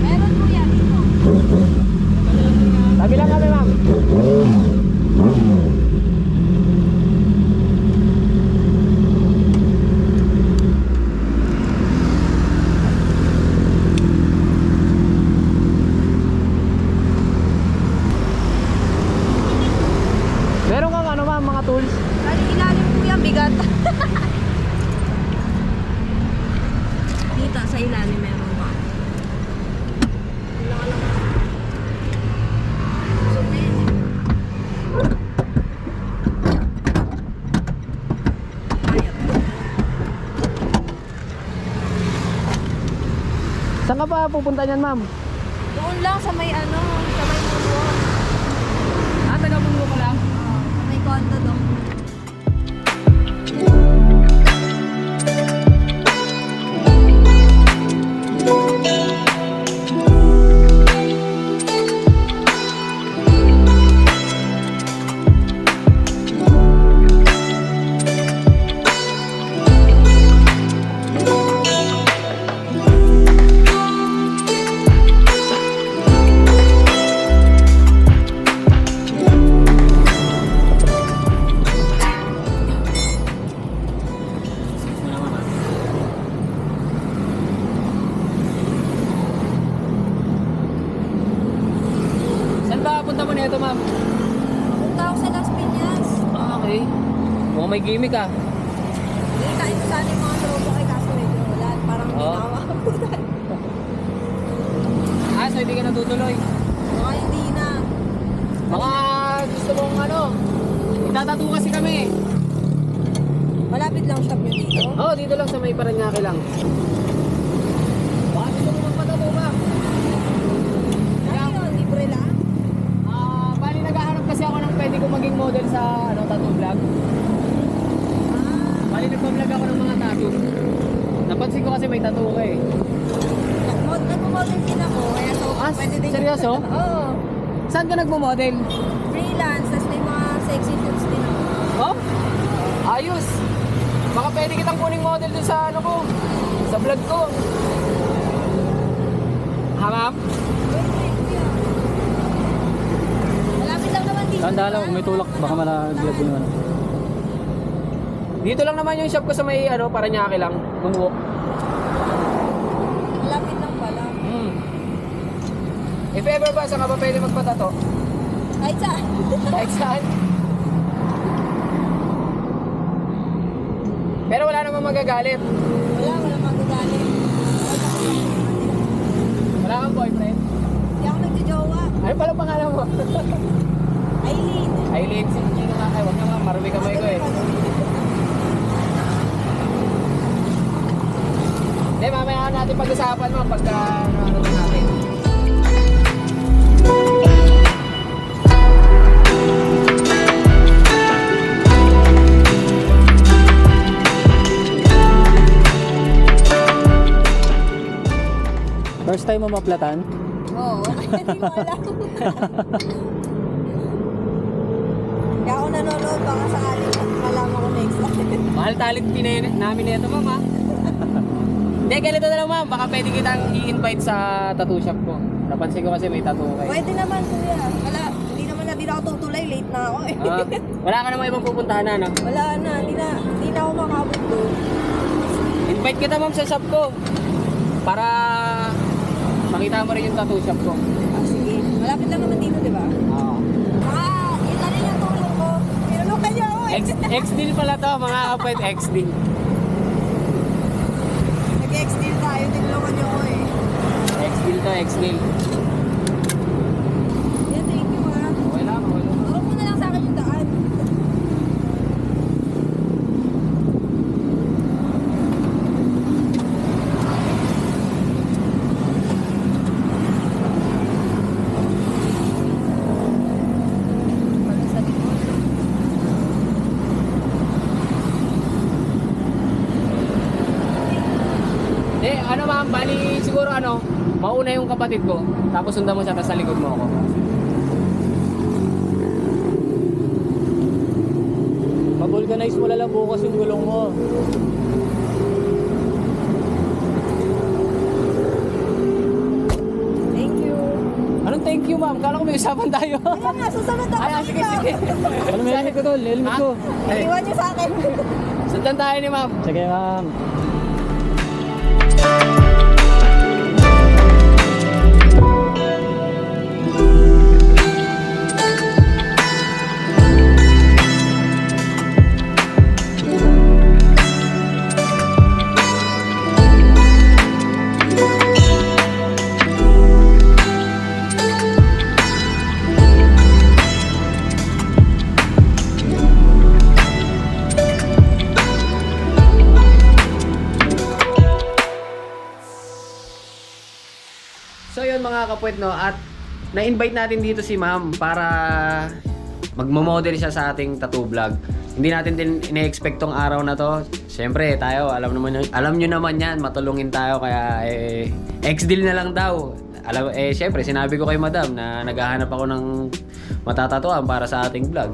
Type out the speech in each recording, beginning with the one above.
Meron po yan dito. Tabi lang kami, ma'am. Meron kang ano, ma'am, mga tools? Ay, ilalim po yan, bigat. Dito, sa ilalim meron pa. Wala ka lang. Sumin. Ayun. Saan ka pa pupunta niyan, ma'am? Doon lang sa may ano, sa may mundo. Taga-Bungo ka lang? May condo doon. Saan ba punta mo nito, ma'am? Punta ako sa Las Piñas. Okay. Mukhang may gimmick ah. Hindi, kain sana yung mga tropa kay kaso medyo wala. Parang Oo. ginawa ko. Ah, so hindi ka natutuloy. Baka hindi na. Baka gusto mong ano, itatato kasi kami. Malapit lang shop nyo dito. Oo, dito lang sa may Paranaque lang. Baka gusto mo magpatato ba? Ano yun? Libre lang? Bali naghahanap kasi ako ng pwede ko maging model sa ano, tattoo vlog. Bali nagpa-vlog ako ng mga tattoo. Napansin ko kasi may tattoo ka eh. Nagpo-model din ako. Kaya so, Ah, pwede din. seryoso? Oo. Saan ka nagmo-model? Freelance. Tapos may mga sexy foods din ako. Oh? Ayos! Baka pwede kitang kuning model dun sa ano ko, sa vlog ko. Ha, ma'am? Malapit lang naman dito. Tanda lang, diba? may tulak, baka malaglag yung ano. Dito lang naman yung shop ko sa may ano, Paranaque lang, Moonwalk. Malapit lang pala. If ever ba, saan ka ba pwede magpatato? Kahit saan. Kahit saan? Pero wala namang magagalit. Wala magagalit. Wala kang boyfriend? Hindi ako nagjojowa. Ano pala pangalan mo? Aileen. Aileen, sino nga kayo? Huwag naman, marumi kamay ko eh. Hindi, mamaya natin pag-usapan mo pagka ano natin. First time mo maplatan? Oo. Hindi mo alam. Kaya ako nanonood baka sakaling malaman ko next time. Mahal talent namin nito, ma'am ha? Hindi, ganito na lang ma'am. Baka pwede kitang i-invite sa tattoo shop ko. Napansin ko kasi may tattoo kayo. Pwede naman kuya. Wala. Hindi naman na din ako tutuloy. Late na ako eh. Ah, wala ka namang ibang pupuntahan na, no? Wala na. Hindi na ako makabot doon. Invite kita ma'am sa shop ko. Para makita mo rin yung tattoo shop ko. Ah, sige. Malapit lang naman dito, di ba? Oo. Baka yun na rin yung tulong ko. Pinulukan niyo ako eh. X-deal pala to, mga kapwet, X-deal. Nag-ex-deal tayo. Tinulungan niyo ako eh. X-deal to, X-deal. Yeah, thank you ah. Okay lang, okay lang. Turo mo na lang sa akin yung daan. Pag sa likod. Ano ma'am, bali siguro ano, mauna yung kapatid ko, tapos sundan mo siya, tapos sa likod mo ako. Mag-vulcanize mo lang bukas yung gulong mo. thank you ma'am. Kala ko may usapan tayo. Kaya nga, susunod ako Ay, sa sige, inyo. sige. Ano may helmet ko tol? Helmet ko. Ay, Iwan niyo sa akin. sundan tayo ni ma'am. Sige ma'am. So yun mga kapwet no, at na-invite natin dito si ma'am para magmo-model siya sa ating tattoo vlog. Hindi natin din ine-expect tong araw na to. Siyempre tayo, alam nyo naman yan, matulungin tayo kaya ex-deal na lang daw. Siyempre sinabi ko kay madam na naghahanap ako ng matatatuan para sa ating vlog.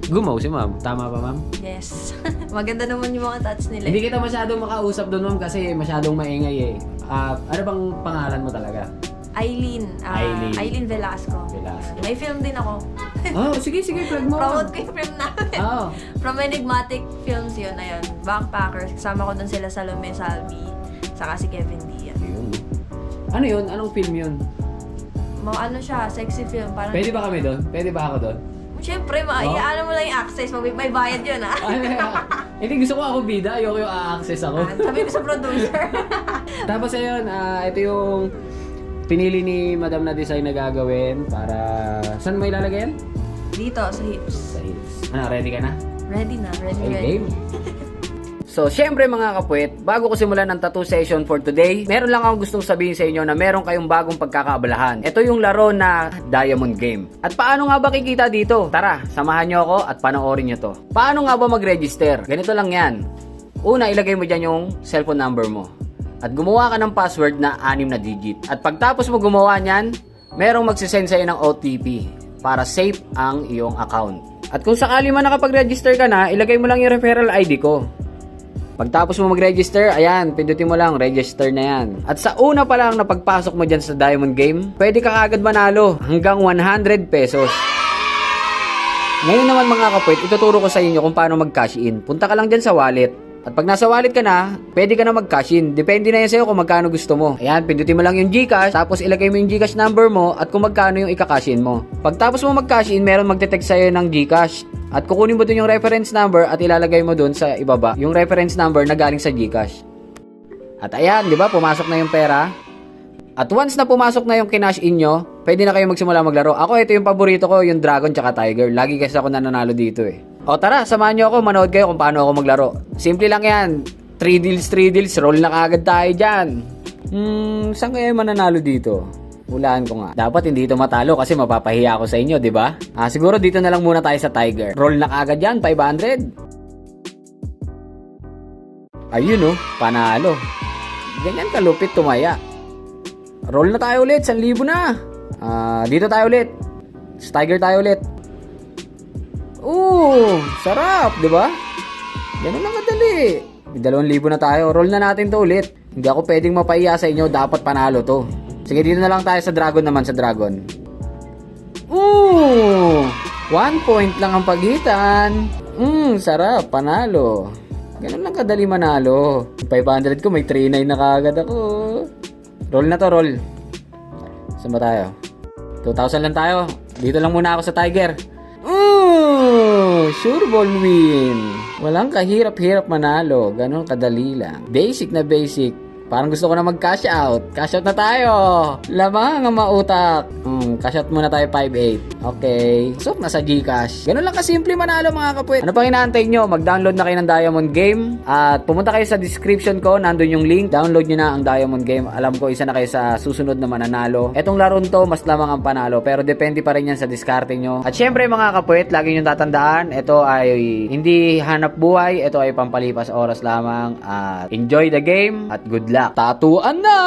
Gumaw si ma'am. Tama ba ma'am? Yes. Maganda naman yung mga touch nila. Hindi kita masyadong makausap doon ma'am kasi masyadong maingay ano bang pangalan mo talaga? Aileen. Aileen Velasco. Velasco. May film din ako. Oh, sige, plug mo. Promote ko yung film namin. Oh. From Enigmatic Films yun. Ayun. Backpackers. Kasama ko dun sila Salome Salvi. Saka si Kevin Diaz. Ayun. Ano yun? Anong film yun? Ano siya, sexy film. Parang Pwede ba kami doon? Pwede ba ako doon? Siyempre, iaano mo lang yung access. May bayad yun, ha? Hindi, gusto ko ako bida. Ayoko yung a-access ako. Sabi ko sa producer. Tapos ayun, ito yung pinili ni Madam na design na gagawin para... Saan mo ilalagay yan? Dito, sa hips. Sa hips. Ano, ready ka na? Ready na, ready. Game. So, syempre mga kapwet, bago ko simulan ng tattoo session for today, meron lang akong gustong sabihin sa inyo na meron kayong bagong pagkakaabalahan. Ito yung laro na Diamond Game. At paano nga ba kikita dito? Tara, samahan nyo ako at panoorin nyo to. Paano nga ba mag-register? Ganito lang yan. Una, ilagay mo dyan yung cellphone number mo. At gumawa ka ng password na 6 na digit. At pagtapos mo gumawa nyan, merong magsisend sa'yo ng OTP para safe ang iyong account. At kung sakali man nakapag-register ka na, ilagay mo lang yung referral ID ko. Pagtapos mo mag-register, ayan, pindutin mo lang, register na yan. At sa una pa lang na pagpasok mo dyan sa Diamond Game, pwede ka kagad manalo hanggang 100 pesos. Ngayon naman mga kapwet, ituturo ko sa inyo kung paano mag-cash in. Punta ka lang dyan sa wallet. At pag nasa wallet ka na, pwede ka na mag-cash in. Depende na yan sa'yo kung magkano gusto mo. Ayan, pindutin mo lang yung GCash, tapos ilagay mo yung GCash number mo at kung magkano yung ika-cash in mo. Pagtapos mo mag-cash in, meron magte-text sa'yo ng GCash. At kukunin mo dun yung reference number at ilalagay mo dun sa ibaba yung reference number na galing sa GCash. At ayan, di ba, pumasok na yung pera. At once na pumasok na yung kinash in nyo, pwede na kayo magsimula maglaro. Ako, ito yung paborito ko, yung Dragon tsaka Tiger. Lagi kasi ako nananalo dito O tara, samahan nyo ako, manood kayo kung paano ako maglaro. Simple lang yan. 3 deals, roll na kagad tayo dyan. Saan kaya yung mananalo dito? Hulaan ko nga. Dapat hindi ito matalo kasi mapapahiya ako sa inyo, di ba? Siguro dito na lang muna tayo sa Tiger. Roll na kagad yan, 500. Ayun panalo. Ganyan kalupit tumaya. Roll na tayo ulit, 1,000 na. Dito tayo ulit. Tiger tayo ulit. Sarap, di ba? Ganun lang kadali. 2,000 na tayo. Roll na natin to ulit. Hindi ako pwedeng mapaiya sa inyo, dapat panalo to. Sige, dito na lang tayo sa Dragon naman, sa Dragon. 1 point lang ang pagitan. Sarap, panalo. Ganun lang kadali manalo. 500 ko, may 3,900 na kagad ako. Roll na to, roll. Saan ba tayo? 2,000 lang tayo. Dito lang muna ako sa Tiger. Sure ball win. Walang kahirap-hirap manalo. Ganon kadali lang. Basic na basic. Parang gusto ko na mag-cash out. Cash out na tayo. Lamang ang mautak. Cash out muna tayo 5,800. Okay. Sok na sa GCash. Ganun lang kasimple manalo mga kapwet. Ano pang inaantay nyo? Mag-download na kayo ng Diamond Game. At pumunta kayo sa description ko. Nandun yung link. Download nyo na ang Diamond Game. Alam ko isa na kayo sa susunod na mananalo. Etong laron to, mas lamang ang panalo. Pero depende pa rin yan sa diskarte nyo. At syempre mga kapwet, lagi nyo tatandaan. Ito ay hindi hanap buhay. Ito ay pampalipas oras lamang. At enjoy the game. At good luck. Tatuan na!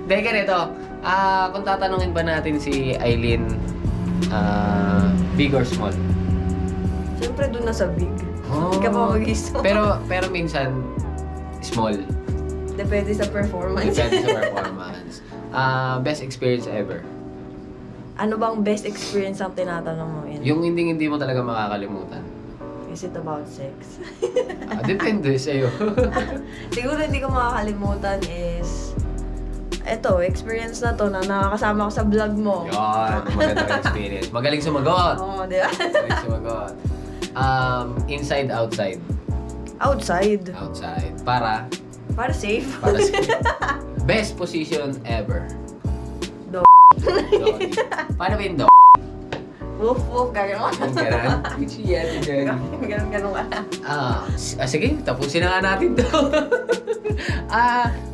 Dahil ganito, kung tatanungin ba natin si Aileen, big or small? Siyempre doon na sa big. Oh. Hindi ka pa mag-iso. Pero minsan, small. Depende sa performance. Depende sa performance. Best experience ever. Ano bang best experience ang tinatanong mo yun? Yung hindi mo talaga makakalimutan. Is it about sex? Depende sa'yo. Siguro hindi ko makakalimutan is... Eto, experience na to na nakakasama ko sa vlog mo. Yun, magandang experience. Magaling sumagot. Oo, di ba? Magaling sumagot. Inside, outside. Outside. Outside. Para Safe. sa best position ever. Do. Doggy. Paano ba yung dog? Woof, woof, gano'n. Ganun? Gucci yan, dyan. Gano'n ka. Sige, tapusin na nga natin to.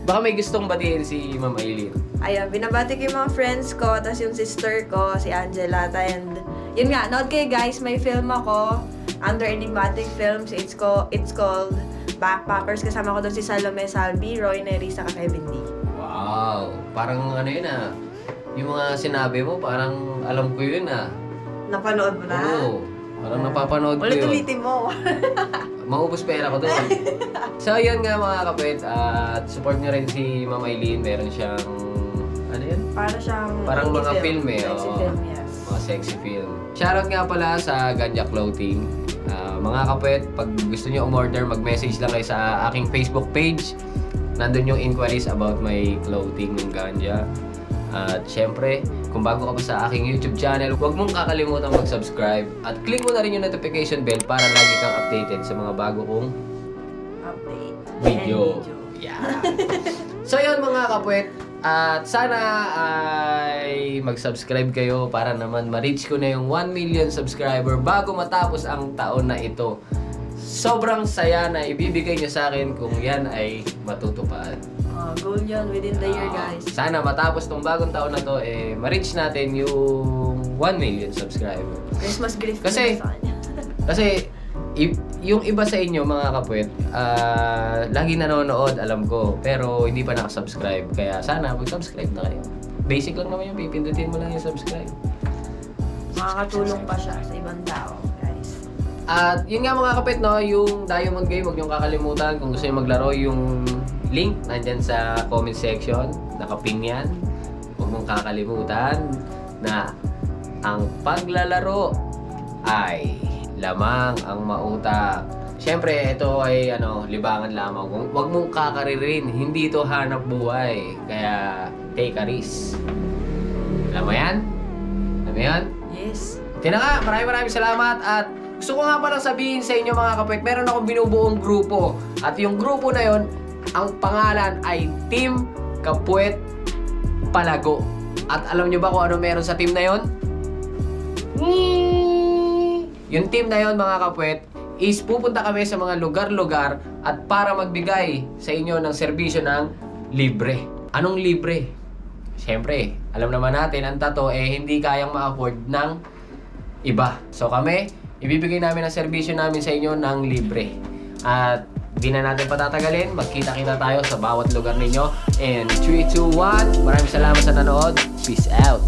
Baka may gustong batiin si Ma'am Aileen. Ayun, binabati ko yung mga friends ko, tapos yung sister ko, si Angela, and yun nga, nood kayo guys, may film ako under Enigmatic Films. It's called Backpackers. Kasama ko doon si Salome Salvi, Roy Nerissa, ka Kevin D. Wow, parang ano yun yung mga sinabi mo, parang alam ko yun Napanood mo na? Oo, parang napapanood ko yun. Ulit-ulitin mo. Maubos pera ko doon. So, yun nga mga kapit. At support nyo rin si Ma'am Aileen. Meron siyang, ano yan? Parang mga film Sexy oo. film, yes. Mga sexy film. Shoutout nga pala sa Ganja Clothing. Mga kapit, pag gusto nyo umorder, mag-message lang kayo sa aking Facebook page. Nandun yung inquiries about my clothing ng Ganja. At syempre, kung bago ka pa sa aking YouTube channel, huwag mong kakalimutan mag-subscribe at click mo na rin yung notification bell para lagi kang updated sa mga bago kong Update. video. And Yeah. So yun mga kapwet, at sana ay mag-subscribe kayo para naman ma-reach ko na yung 1 million subscriber bago matapos ang taon na ito. Sobrang saya na ibibigay nyo sa akin kung yan ay matutupad. Goal yun within the year, guys. Sana matapos tong bagong taon na to, ma-reach natin yung 1 million subscriber. Christmas gift Kasi- sa kanya. Kasi, yung iba sa inyo, mga kapwet, lagi nanonood, alam ko, pero hindi pa nakasubscribe. Kaya sana, mag-subscribe na kayo. Basic lang naman yung pipindutin mo lang yung subscribe. Makakatulong pa siya sa ibang tao, guys. At yun nga mga kapit, no, yung Diamond Game, huwag niyong kakalimutan. Kung gusto niyo maglaro, yung link nandyan sa comment section. Nakapin yan. Huwag mong kakalimutan na ang paglalaro ay lamang ang mautak. Siyempre, ito ay libangan lamang. Huwag mong kakaririn. Hindi ito hanap buhay. Kaya, take a risk. Alam mo yan? Alam mo yan? Yes. Ito na nga, maraming salamat at gusto ko nga palang sabihin sa inyo mga kapwet, meron akong binubuong grupo at yung grupo na yon, ang pangalan ay Team Kapwet Palago. At alam nyo ba kung ano meron sa team na yon? Yung team na yon mga kapwet is pupunta kami sa mga lugar-lugar at para magbigay sa inyo ng serbisyo ng libre. Anong libre? Siyempre, alam naman natin, ang tato hindi kayang ma-afford ng iba. So kami, ibibigay namin ang serbisyo namin sa inyo ng libre. At di na natin patatagalin, magkita-kita tayo sa bawat lugar ninyo. And 3, 2, 1, maraming salamat sa nanood. Peace out!